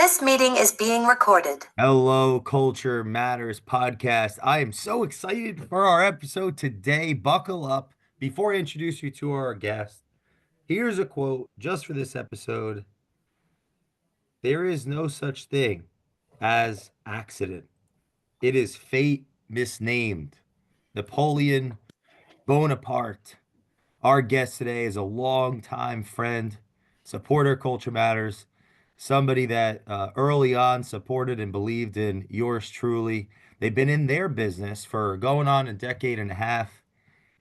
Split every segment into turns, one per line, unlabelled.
This meeting is being recorded.
Hello, Culture Matters podcast. I am so excited for our episode today. Buckle up. Before I introduce you to our guest, here's a quote just for this episode. There is no such thing as accident. It is fate misnamed. Napoleon Bonaparte. Our guest today is a longtime friend, supporter, Culture Matters, somebody that early on supported and believed in yours truly. They've been in their business for going on a decade and a half.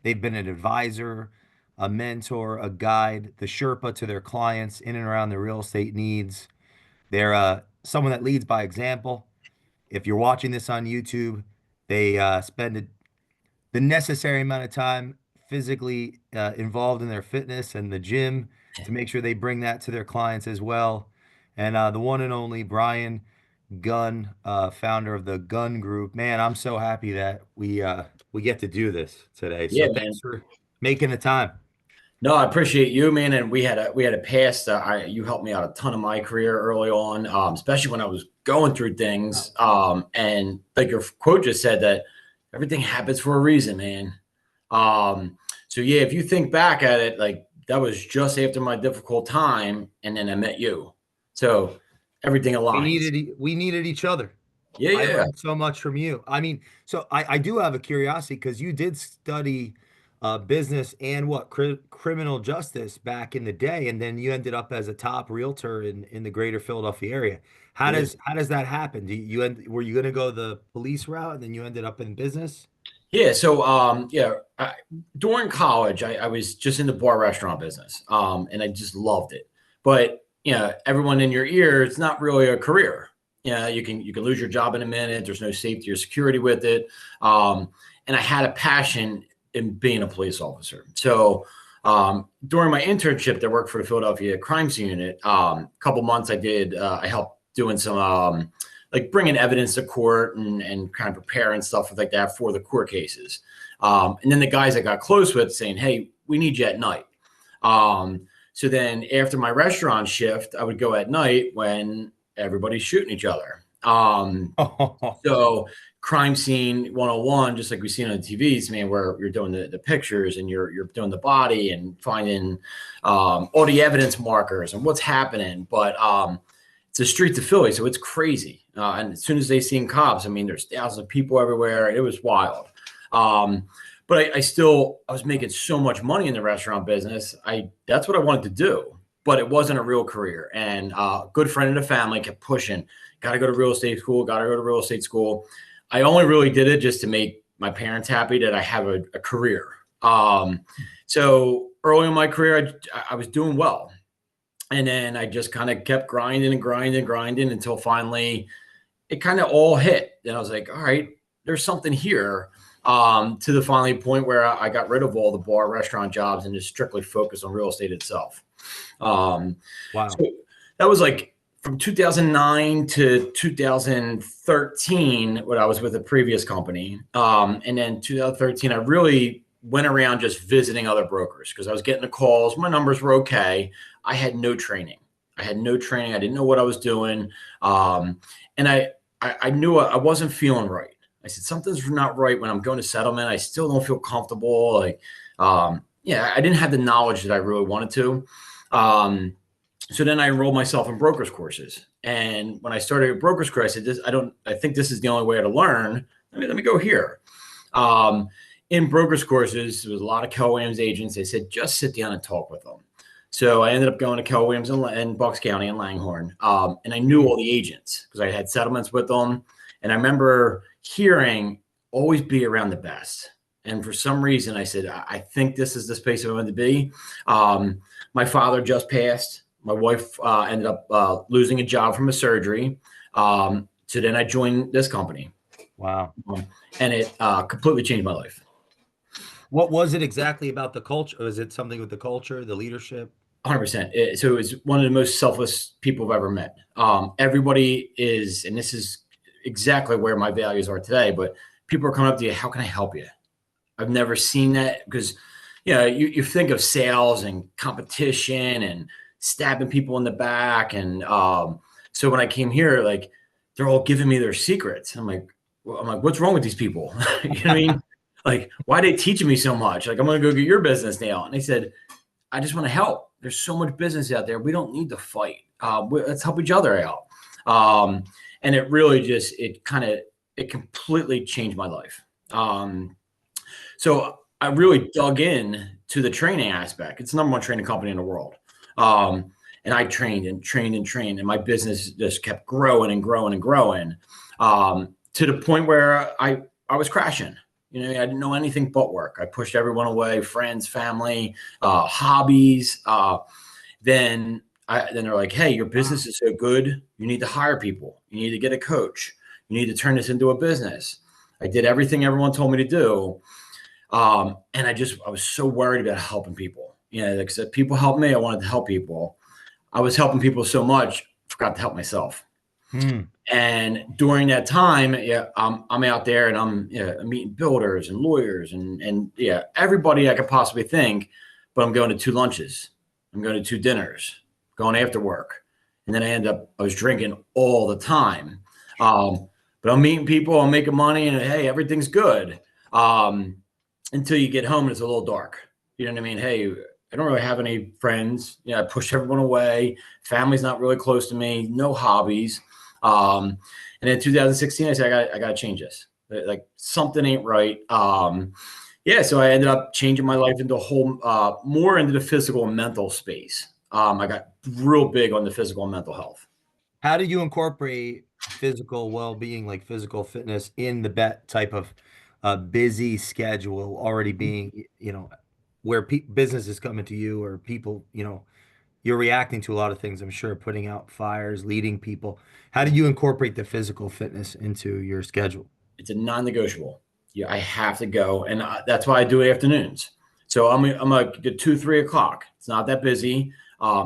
They've been an advisor, a mentor, a guide, the Sherpa to their clients in and around their real estate needs. They're someone that leads by example. If you're watching this on YouTube, they spend the necessary amount of time physically involved in their fitness and the gym to make sure they bring that to their clients as well. And the one and only Brian Gunn, founder of the Gunn Group. Man, I'm so happy that we get to do this today.
Yeah,
So
man.
thanks for making the time.
No, I appreciate you, man. And we had a past. You helped me out a ton of my career early on, especially when I was going through things. And like your quote just said, that everything happens for a reason, man. So yeah, if you think back at it, like that was just after my difficult time, and then I met you. So everything aligns.
We needed each other.
Yeah,
I
yeah.
learned so much from you. I mean, so I do have a curiosity because you did study business and criminal justice back in the day, and then you ended up as a top realtor in the greater Philadelphia area.
Yeah.
How does that happen? Were you going to go the police route and then you ended up in business?
Yeah. So, during college, I was just in the bar restaurant business, and I just loved it. But everyone in your ear, it's not really a career. You can lose your job in a minute. There's no safety or security with it. And I had a passion in being a police officer. So, during my internship, that worked for the Philadelphia Crime Scene Unit. A couple months, I helped doing some like bringing evidence to court and kind of preparing stuff like that for the court cases. And then the guys I got close with saying, "Hey, we need you at night." So then after my restaurant shift, I would go at night when everybody's shooting each other. So crime scene 101, just like we've seen on the TVs, man, where you're doing the pictures and you're doing the body and finding all the evidence markers and what's happening. But it's a street to Philly, so it's crazy. And as soon as they seen cops, I mean, there's thousands of people everywhere. It was wild. But I was making so much money in the restaurant business. That's what I wanted to do, but it wasn't a real career. And a good friend of the family kept pushing, got to go to real estate school, got to go to real estate school. I only really did it just to make my parents happy that I have a career. So early in my career, I was doing well. And then I just kind of kept grinding and grinding and grinding until finally it kind of all hit. And I was like, all right, there's something here. To the finally point where I got rid of all the bar restaurant jobs and just strictly focused on real estate itself.
Wow.
So that was like from 2009 to 2013 when I was with a previous company. And then 2013, I really went around just visiting other brokers because I was getting the calls. My numbers were okay. I had no training. I didn't know what I was doing. And I knew I wasn't feeling right. I said, something's not right when I'm going to settlement. I still don't feel comfortable. I didn't have the knowledge that I really wanted to. So then I enrolled myself in brokers courses. And when I started a brokers course, I said, I think this is the only way to learn. Let me go here. In brokers courses, there was a lot of Keller Williams agents. They said, just sit down and talk with them. So I ended up going to Keller Williams in Bucks County and Langhorne. And I knew all the agents because I had settlements with them. And I remember hearing always be around the best. And for some reason, I said, I think this is the space I want to be. My father just passed. My wife ended up losing a job from a surgery. So then I joined this company.
Wow.
And it completely changed my life.
What was it exactly about the culture? Was it something with the culture, the leadership?
100%. So it was one of the most selfless people I've ever met. Everybody is, and this is exactly where my values are today, but people are coming up to you, how can I help you? I've never seen that because, you think of sales and competition and stabbing people in the back and So when I came here, like they're all giving me their secrets. I'm like, what's wrong with these people? You know what I mean? Like, why are they teaching me so much? Like, I'm going to go get your business now. And they said, I just want to help. There's so much business out there. We don't need to fight. Let's help each other out. And it really just, it completely changed my life. So I really dug in to the training aspect. It's the number one training company in the world. And I trained and trained and trained, and my business just kept growing and growing and growing, to the point where I was crashing. You know, I didn't know anything but work. I pushed everyone away, friends, family, hobbies. Then they're like, hey, your business is so good. You need to hire people. You need to get a coach. You need to turn this into a business. I did everything everyone told me to do. And I was so worried about helping people. You know, like I said, people help me. I wanted to help people. I was helping people so much, forgot to help myself. And during that time, I'm out there and I'm meeting builders and lawyers and everybody I could possibly think, but I'm going to 2 lunches. I'm going to 2 dinners, going after work. And then I was drinking all the time. But I'm meeting people, I'm making money, and hey, everything's good. Until you get home and it's a little dark. You know what I mean? Hey, I don't really have any friends. I push everyone away. Family's not really close to me. No hobbies. And in 2016, I said, I got to change this. Like something ain't right. So I ended up changing my life into a whole, more into the physical and mental space. I got real big on the physical and mental health.
How did you incorporate physical well-being, like physical fitness, in the bet type of busy schedule already being, where business is coming to you or people, you're reacting to a lot of things, I'm sure, putting out fires, leading people. How did you incorporate the physical fitness into your schedule?
It's a non-negotiable. Yeah, I have to go. And that's why I do afternoons. So I'm like 2, 3 o'clock. It's not that busy.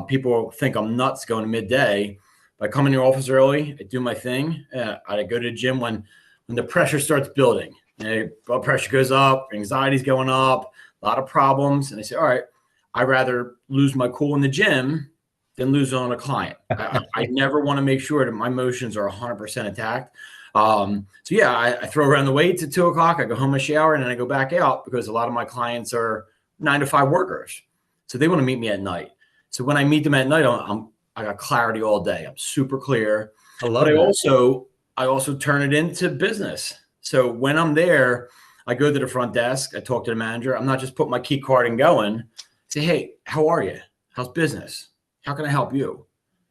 People think I'm nuts going to midday. I come in the office early, I do my thing. I go to the gym when the pressure starts building. Blood pressure goes up, anxiety's going up, a lot of problems. And I say, all right, I'd rather lose my cool in the gym than lose it on a client. I never want to make sure that my emotions are 100% intact. I throw around the weights at 2 o'clock. I go home, I shower, and then I go back out because a lot of my clients are 9 to 5 workers. So they want to meet me at night. So when I meet them at night, I got clarity all day. I'm super clear.
I love that.
I also turn it into business. So when I'm there, I go to the front desk. I talk to the manager. I'm not just putting my key card and going. Say, hey, how are you? How's business? How can I help you?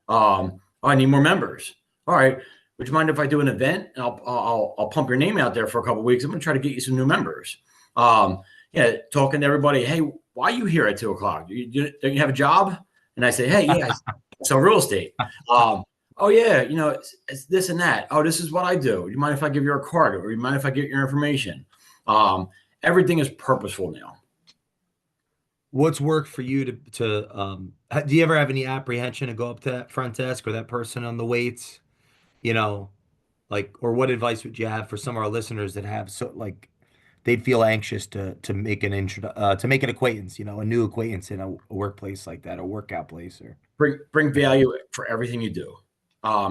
I need more members. All right. Would you mind if I do an event and I'll pump your name out there for a couple of weeks? I'm going to try to get you some new members. Talking to everybody. Hey, why are you here at 2 o'clock? Don't you have a job? And I say, hey, yeah, I sell real estate. Oh yeah, it's this and that. Oh, this is what I do. Do you mind if I give you a card, or do you mind if I get your information? Everything is purposeful now.
What's worked for you do you ever have any apprehension to go up to that front desk or that person on the weights? Or what advice would you have for some of our listeners that have they'd feel anxious to make to make an acquaintance, a new acquaintance in a workplace like that, a workout place, or
bring value for everything you do.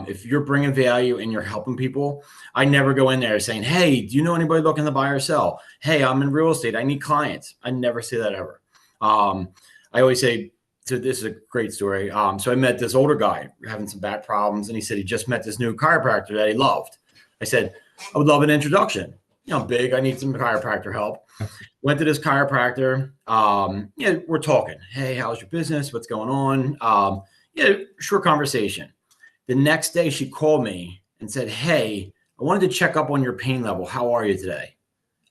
If you're bringing value and you're helping people, I never go in there saying, hey, do you know anybody looking to buy or sell? Hey, I'm in real estate. I need clients. I never say that ever. I always say, so this is a great story. So I met this older guy having some back problems, and he said he just met this new chiropractor that he loved. I said, I would love an introduction. I'm big. I need some chiropractor help. Went to this chiropractor. We're talking. Hey, how's your business? What's going on? Short conversation. The next day she called me and said, hey, I wanted to check up on your pain level. How are you today?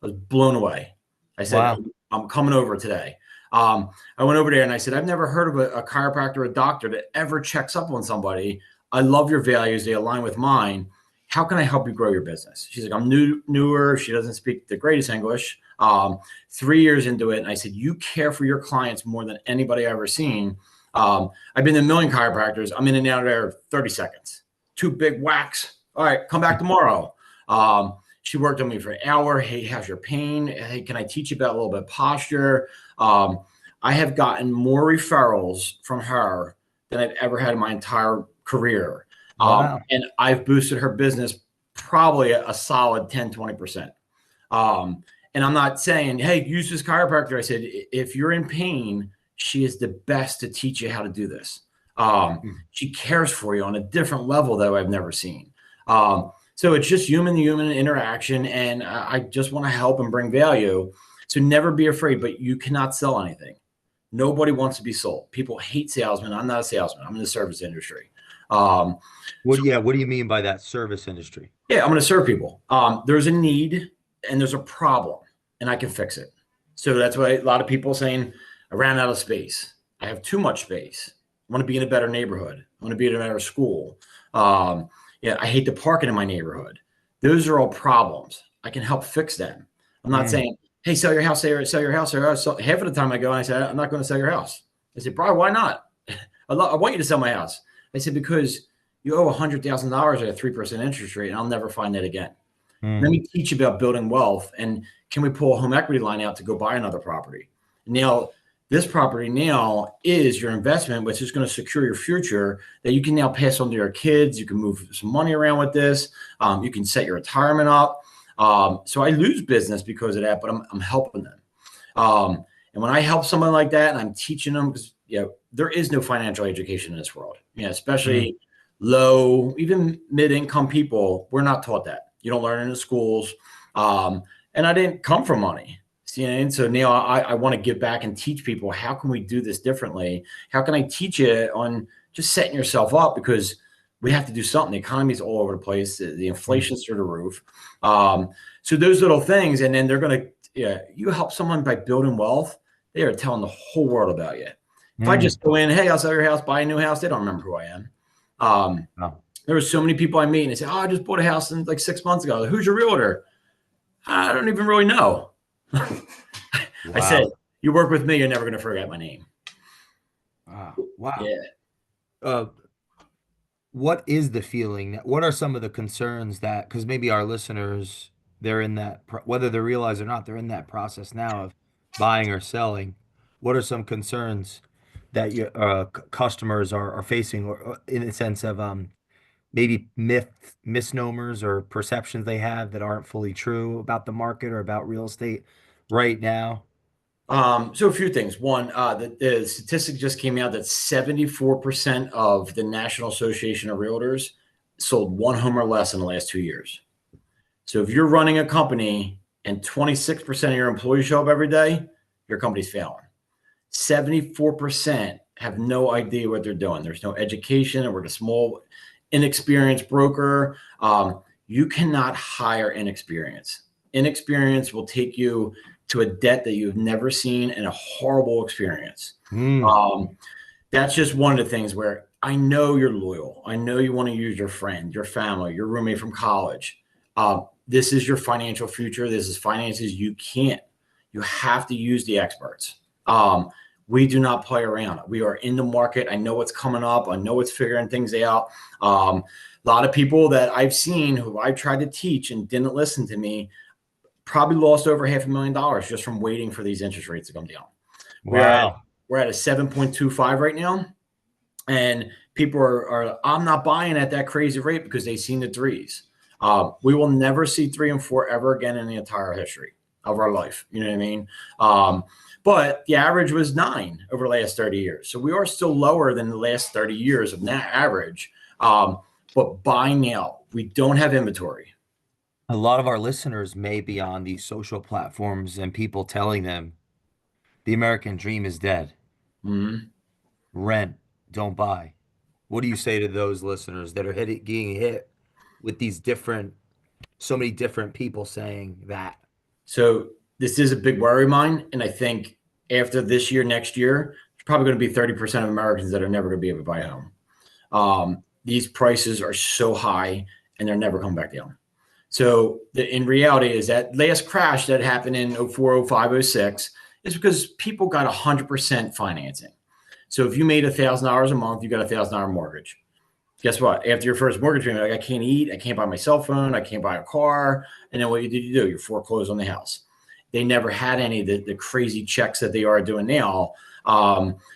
I was blown away. I said, wow. I'm coming over today. I went over there and I said, I've never heard of a chiropractor or a doctor that ever checks up on somebody. I love your values. They align with mine. How can I help you grow your business? She's like, I'm newer. She doesn't speak the greatest English. 3 years into it. And I said, you care for your clients more than anybody I've ever seen. I've been to a million chiropractors. I'm in and out of there 30 seconds. 2 big whacks. All right, come back tomorrow. She worked on me for an hour. Hey, how's your pain? Hey, can I teach you about a little bit of posture? I have gotten more referrals from her than I've ever had in my entire career.
Wow.
And I've boosted her business probably a solid 10, 20%. And I'm not saying, hey, use this chiropractor. I said, if you're in pain, she is the best to teach you how to do this. She cares for you on a different level that I've never seen. So it's just human to human interaction. And I just want to help and bring value. So never be afraid, but you cannot sell anything. Nobody wants to be sold. People hate salesmen. I'm not a salesman. I'm in the service industry.
What do you mean by that, service industry?
Yeah, I'm going to serve people. There's a need and there's a problem, and I can fix it. So that's why a lot of people are saying, I ran out of space. I have too much space. I want to be in a better neighborhood. I want to be in a better school. Yeah, I hate the parking in my neighborhood. Those are all problems. I can help fix them. I'm not saying, hey, sell your house, sell your house. So half of the time I go and I say, I'm not going to sell your house. I said, Brian, why not? I want you to sell my house. I said, because you owe $100,000 at a 3% interest rate, and I'll never find that again. Let me teach you about building wealth, and can we pull a home equity line out to go buy another property? Now, this property now is your investment, which is going to secure your future that you can now pass on to your kids. You can move some money around with this. You can set your retirement up. So I lose business because of that, but I'm helping them. And when I help someone like that and I'm teaching them, because there is no financial education in this world, especially low, even mid-income people, we're not taught that. You don't learn in the schools. And I didn't come from money. And so now I want to give back and teach people, how can we do this differently? How can I teach you on just setting yourself up? Because we have to do something. The economy's all over the place. The inflation's through the roof. So those little things, and then they're going to, you help someone by building wealth, they are telling the whole world about you. If I just go in, hey, I'll sell your house, buy a new house, they don't remember who I am. There were so many people I meet and they say, oh, I just bought a house in like 6 months ago. Who's your realtor? I don't even really know. I said, you work with me, you're never going to forget my name.
Wow.
Yeah.
What is the feeling? What are some of the concerns that, because maybe our listeners, they're in that, whether they realize or not, they're in that process now of buying or selling. What are some concerns that your customers are facing, or in a sense of maybe misnomers or perceptions they have that aren't fully true about the market or about real estate right now?
So a few things. One, the statistic just came out that 74% of the National Association of Realtors sold one home or less in the last 2 years. So if you're running a company and 26% of your employees show up every day, your company's failing. 74% have no idea what they're doing. There's no education, and we're a small, inexperienced broker. You cannot hire inexperience. Inexperience will take you to a debt that you've never seen and a horrible experience. That's just one of the things where I know you're loyal. I know you want to use your friend, your family, your roommate from college. This is your financial future. This is finances. You have to use the experts. We do not play around. We are in the market. I know what's coming up. I know what's figuring things out. A lot of people that I've seen who I've tried to teach and didn't listen to me probably lost over $500,000 just from waiting for these interest rates to come down.
Wow.
We're at a 7.25 right now. And people are I'm not buying at that crazy rate because they've seen the threes. We will never see 3 and 4 ever again in the entire history of our life. You know what I mean? But the average was 9 over the last 30 years. So we are still lower than the last 30 years of that average. But buy now. We don't have inventory.
A lot of our listeners may be on these social platforms and people telling them the American dream is dead. Rent, don't buy. What do you say to those listeners that are getting hit with these so many different people saying that?
So this is a big worry of mine. And I think after this year, next year, there's probably going to be 30% of Americans that are never going to be able to buy a home. These prices are so high and they're never coming back down. So in reality is that last crash that happened in 04, 05, 06 is because people got 100% financing. So if you made $1,000 a month, you got a $1,000 mortgage. Guess what? After your first mortgage payment, like, I can't eat, I can't buy my cell phone, I can't buy a car. And then what did you do? You foreclose on the house. They never had any of the crazy checks that they are doing now.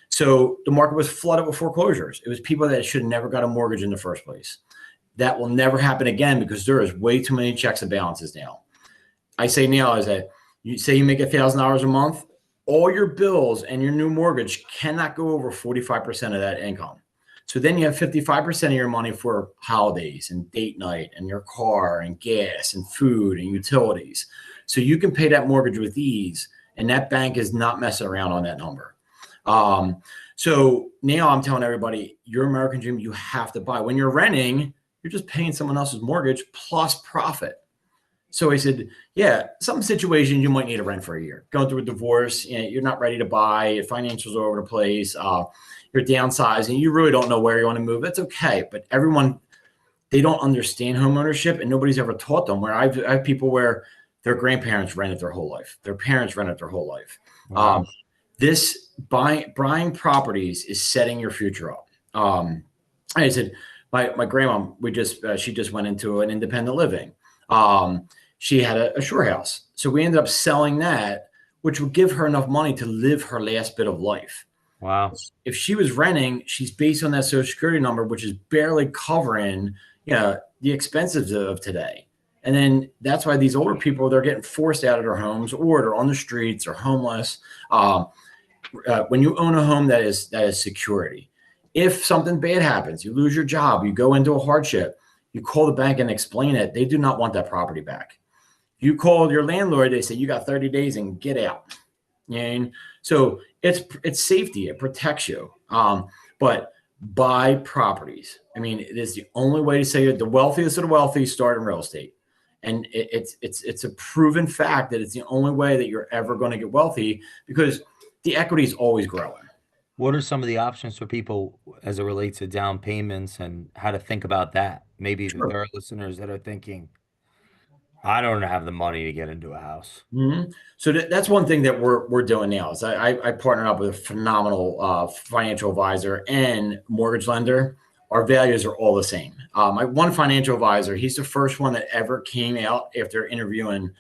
So the market was flooded with foreclosures. It was people that should have never got a mortgage in the first place. That will never happen again because there is way too many checks and balances now. I say now is that you say you make $1,000 a month, all your bills and your new mortgage cannot go over 45% of that income. So then you have 55% of your money for holidays and date night and your car and gas and food and utilities. So you can pay that mortgage with ease, and that bank is not messing around on that number. So now I'm telling everybody, your American dream, you have to buy. When you're renting, you're just paying someone else's mortgage plus profit. So I said, yeah, some situations you might need to rent for a year. Going through a divorce, you're not ready to buy, financials are over the place, you're downsizing, you really don't know where you want to move. That's okay. But everyone, they don't understand home ownership, and nobody's ever taught them. Where I have people where their grandparents rented their whole life, their parents rented their whole life.
Wow.
This buying properties is setting your future up. I said, my grandma, she just went into an independent living. She had a shore house. So we ended up selling that, which would give her enough money to live her last bit of life.
Wow.
If she was renting, she's based on that Social Security number, which is barely covering, the expenses of today. And then that's why these older people, they're getting forced out of their homes, or they're on the streets or homeless. When you own a home, that is security. If something bad happens, you lose your job, you go into a hardship, you call the bank and explain it. They do not want that property back. You call your landlord, they say you got 30 days and get out. And so it's safety, it protects you. But buy properties. I mean, it is the only way to say that the wealthiest of the wealthy start in real estate. And it's a proven fact that it's the only way that you're ever going to get wealthy, because the equity is always growing.
What are some of the options for people as it relates to down payments and how to think about that? Maybe
Sure.
there are listeners that are thinking, I don't have the money to get into a house.
Mm-hmm. So that's one thing that we're doing now is I partnered up with a phenomenal financial advisor and mortgage lender. Our values are all the same. My one financial advisor, he's the first one that ever came out after interviewing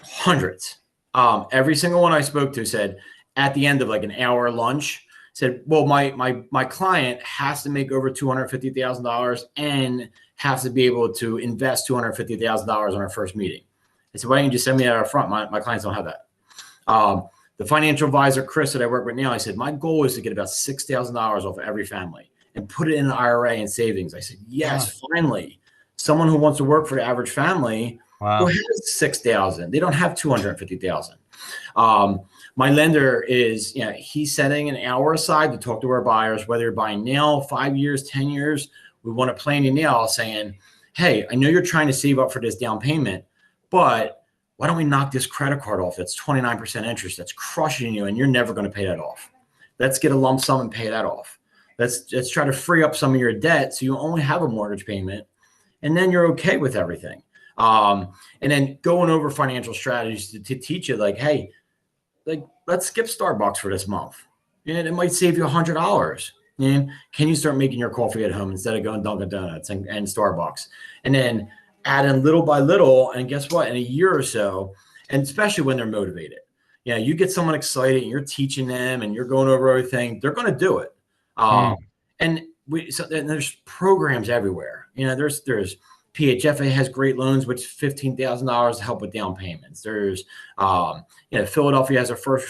hundreds. Every single one I spoke to said at the end of like an hour lunch, said, well, my client has to make over $250,000 and has to be able to invest $250,000 on our first meeting. I said, why don't you just send me that up front? My clients don't have that. The financial advisor, Chris, that I work with now, I said, my goal is to get about $6,000 off every family and put it in an IRA and savings. I said, yes, finally, someone who wants to work for the average family who has 6,000. They don't have 250,000. My lender is, he's setting an hour aside to talk to our buyers, whether you're buying now, 5 years, 10 years. We want to plan you now saying, hey, I know you're trying to save up for this down payment, but why don't we knock this credit card off? That's 29% interest. That's crushing you, and you're never going to pay that off. Let's get a lump sum and pay that off. Let's try to free up some of your debt so you only have a mortgage payment, and then you're okay with everything. And then going over financial strategies to teach you, like, hey, like, let's skip Starbucks for this month. And it might save you $100. And can you start making your coffee at home instead of going Dunkin' Donuts and Starbucks? And then add in little by little. And guess what? In a year or so, and especially when they're motivated, you get someone excited and you're teaching them and you're going over everything, they're going to do it. And there's programs everywhere. There's PHFA has great loans, which is $15,000 to help with down payments. There's, Philadelphia has a first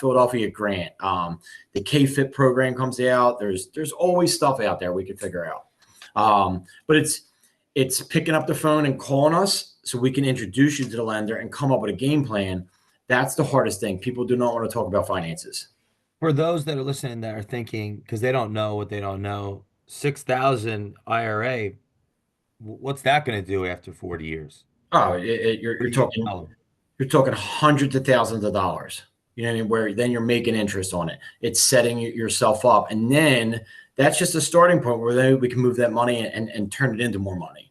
Philadelphia grant. The K-Fit program comes out. There's always stuff out there we can figure out. But it's picking up the phone and calling us so we can introduce you to the lender and come up with a game plan. That's the hardest thing. People do not want to talk about finances.
For those that are listening that are thinking, because they don't know what they don't know, 6,000 IRA, what's that going to do after 40 years?
Oh, you're talking hundreds of thousands of dollars. You know what I mean? Where then you're making interest on it. It's setting yourself up, and then that's just a starting point where then we can move that money and turn it into more money.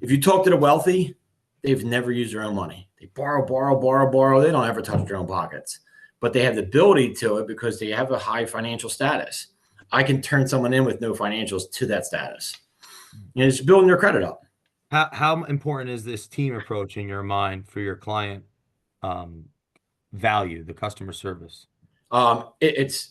If you talk to the wealthy, they've never used their own money. They borrow. They don't ever touch their own pockets, but they have the ability to it because they have a high financial status. I can turn someone in with no financials to that status. It's building your credit up.
How important is this team approach in your mind for your client value, the customer service?
That's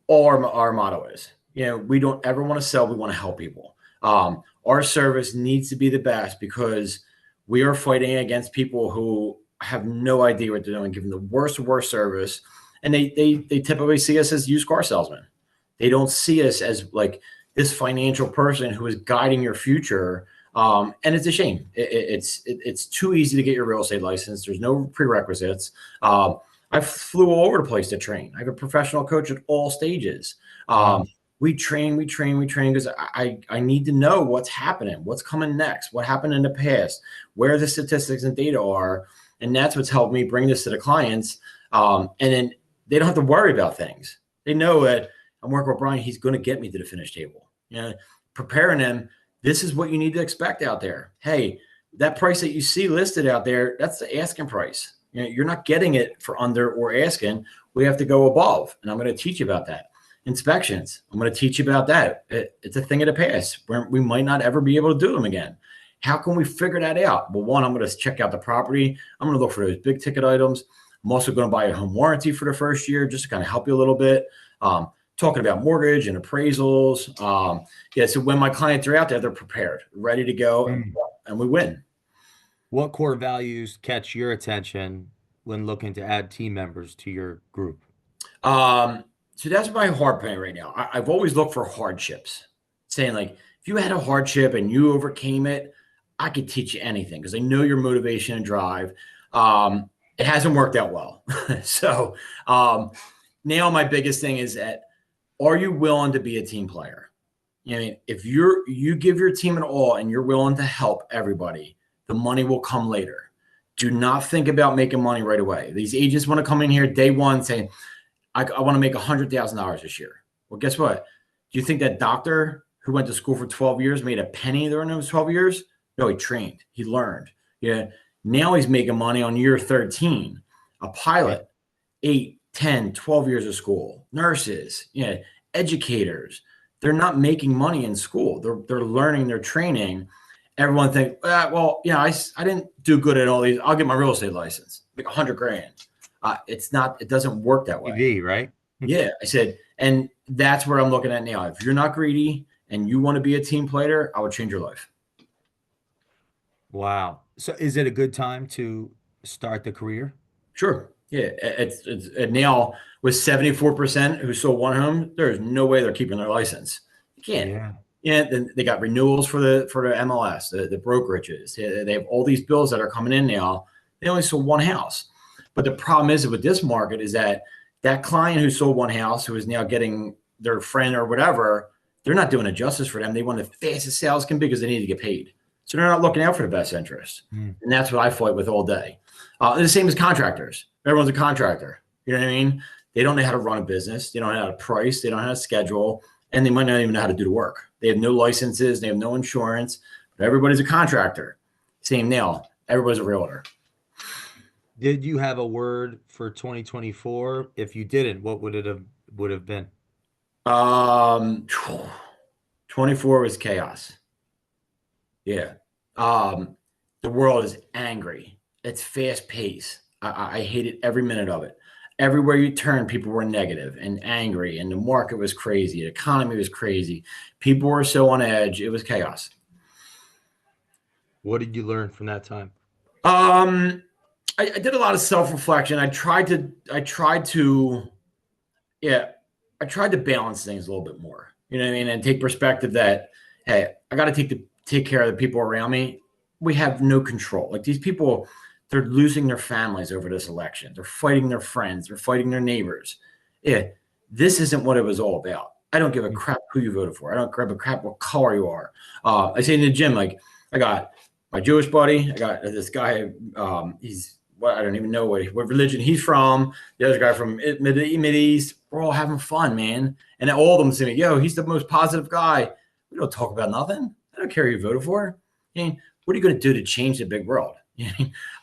all our motto is. We don't ever want to sell. We want to help people. Our service needs to be the best because we are fighting against people who have no idea what they're doing, giving the worst service. And they typically see us as used car salesmen. They don't see us as like this financial person who is guiding your future. And it's a shame. It's too easy to get your real estate license. There's no prerequisites. I flew all over the place to train. I have a professional coach at all stages.
Wow.
We train because I need to know what's happening, what's coming next, what happened in the past, where the statistics and data are. And that's what's helped me bring this to the clients. And then they don't have to worry about things. They know that I'm working with Brian. He's going to get me to the finish table. Preparing them. This is what you need to expect out there. Hey, that price that you see listed out there, that's the asking price. You're not getting it for under or asking. We have to go above. And I'm going to teach you about that. Inspections, I'm going to teach you about that. It's a thing of the past. We might not ever be able to do them again. How can we figure that out? Well, one, I'm going to check out the property. I'm going to look for those big ticket items. I'm also going to buy a home warranty for the first year just to kind of help you a little bit. Talking about mortgage and appraisals. So when my clients are out there, they're prepared, ready to go, and we win.
What core values catch your attention when looking to add team members to your group?
So that's my hard point right now. I've always looked for hardships, saying like, if you had a hardship and you overcame it, I could teach you anything because I know your motivation and drive. It hasn't worked out well. So now my biggest thing is that, are you willing to be a team player? If you give your team an all and you're willing to help everybody, the money will come later. Do not think about making money right away. These agents want to come in here day one saying, I want to make $100,000 this year. Well, guess what? Do you think that doctor who went to school for 12 years made a penny during those 12 years? No, he trained. He learned. Now he's making money on year 13. A pilot, 8, 10, 12 years of school. Nurses, educators. They're not making money in school. They're learning, they're training. Everyone thinks, I didn't do good at all these. I'll get my real estate license, make $100,000. It doesn't work that way.
TV, right?
Yeah. I said, and that's where I'm looking at now. If you're not greedy and you want to be a team player, I would change your life.
Wow. So is it a good time to start the career?
Sure. Yeah. It's now with 74% who sold one home, there's no way they're keeping their license. You can't. Yeah. Then they got renewals for the MLS, the brokerages. They have all these bills that are coming in now. They only sold one house. But the problem is with this market is that client who sold one house, who is now getting their friend or whatever, they're not doing it justice for them. They want the fastest sales can be because they need to get paid. So they're not looking out for the best interest. And that's what I fight with all day. The same as contractors. Everyone's a contractor. You know what I mean? They don't know how to run a business. They don't know how to price. They don't know how to schedule. And they might not even know how to do the work. They have no licenses. They have no insurance. But everybody's a contractor. Same now. Everybody's a realtor.
Did you have a word for 2024? If you didn't, what would have been?
24 was chaos. Yeah. The world is angry. It's fast paced. I hated every minute of it. Everywhere you turn, people were negative and angry, and the market was crazy. The economy was crazy. People were so on edge. It was chaos.
What did you learn from that time?
I did a lot of self-reflection. I tried to balance things a little bit more, you know what I mean? And take perspective that, hey, I got to take care of the people around me. We have no control. Like these people, they're losing their families over this election. They're fighting their friends. They're fighting their neighbors. Yeah. This isn't what it was all about. I don't give a crap who you voted for. I don't give a crap what color you are. I say in the gym, like I got my Jewish buddy. I got this guy. He's I don't even know what religion he's from. The other guy from Mideast. We're all having fun, man. And all of them say, "Yo, he's the most positive guy." We don't talk about nothing. I don't care who you voted for. I mean, what are you going to do to change the big world?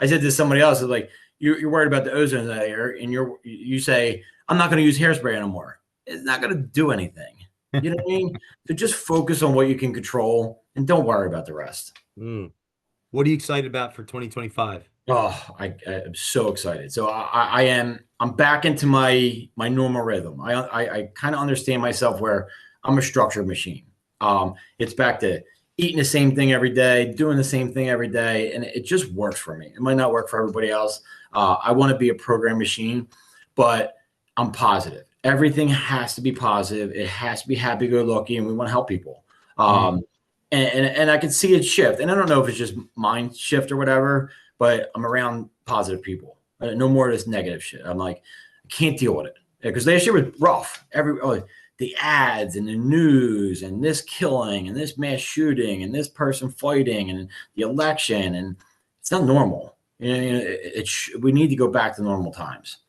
I said to somebody else, like, you're worried about the ozone layer, and you say, "I'm not going to use hairspray anymore." It's not going to do anything. You know what I mean? So just focus on what you can control and don't worry about the rest.
What are you excited about for 2025?
Oh, I'm so excited. So I'm back into my normal rhythm. I kind of understand myself where I'm a structured machine. It's back to eating the same thing every day, doing the same thing every day, and it just works for me. It might not work for everybody else. I want to be a program machine, but I'm positive. Everything has to be positive. It has to be happy-go-lucky, and we want to help people. And I can see it shift. And I don't know if it's just mind shift or whatever, but I'm around positive people. No more of this negative shit. I'm like, I can't deal with it because last year was rough. The ads and the news and this killing and this mass shooting and this person fighting and the election, and it's not normal. We need to go back to normal times.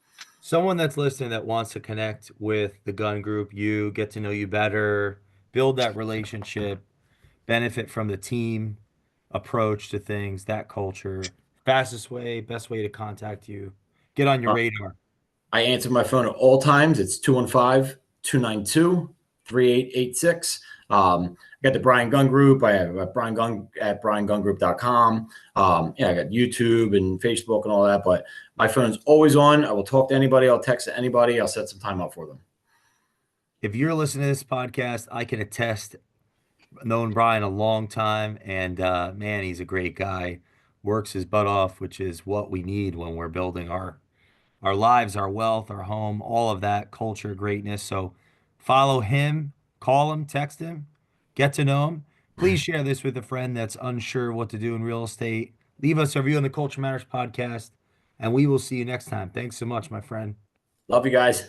Someone that's listening that wants to connect with the Gunn Group, you get to know you better, build that relationship, benefit from the team approach to things, that culture. Fastest way, best way to contact you, get on your radar.
I answer my phone at all times. It's 215-292-3886. I got the Brian Gunn Group. I have Brian Gunn at briangunngroup.com. I got YouTube and Facebook and all that, but my phone's always on. I will talk to anybody. I'll text to anybody. I'll set some time up for them.
If you're listening to this podcast, I can attest, known Brian a long time, and man, he's a great guy. Works his butt off, which is what we need when we're building our lives, our wealth, our home, all of that culture, greatness. So follow him, call him, text him, get to know him. Please share this with a friend that's unsure what to do in real estate. Leave us a review on the Culture Matters podcast, and we will see you next time. Thanks so much, my friend.
Love you guys.